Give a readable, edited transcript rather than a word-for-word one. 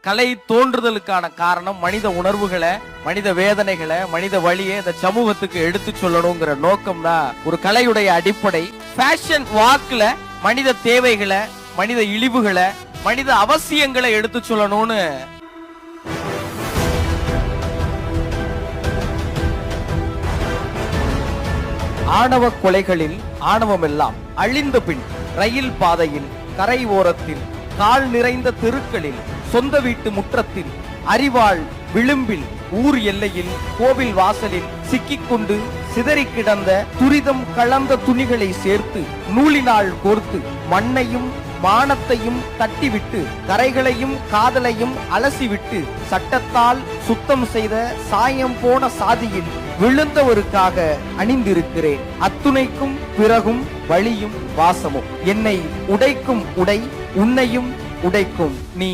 கலை தோன்றுதலுக்கான காரணம் மனித உணர்வுகளை, மனித வேதனைகளை, மனித வழியை இந்த சமூகத்துக்கு எடுத்து சொல்லணுங்கிற நோக்கம் தான் ஒரு கலையுடைய அடிப்படை. ஃபேஷன் வாக்குல மனித தேவைகளை, மனித இழிவுகளை, மனித அவசியங்களை எடுத்து சொல்லணும்னு ஆணவ கொலைகளில் ஆணவம் எல்லாம் அழிந்த பின் ரயில் பாதையில், கரை ஓரத்தில், கால் நிறைந்த தெருக்களில், சொந்த வீட்டு முற்றத்தில், அறிவாள் விளிம்பில், ஊர் எல்லையில், கோவில் வாசலில் சிக்கிக்கொண்டு சிதறி கிடந்த துரிதம் கலந்த துணிகளை சேர்த்து நூலினால் கோர்த்து மண்ணையும் மானத்தையும் தட்டிவிட்டு கரைகளையும் காதலையும் அலசிவிட்டு சட்டத்தால் சுத்தம் செய்த சாயம் போன சாதியில் விழுந்தவருக்காக அணிந்திருக்கிறேன். அத்துணைக்கும் பிறகும் வழியும் வாசமும் என்னை உடைக்கும் உடை உன்னையும் உடைக்கும். நீ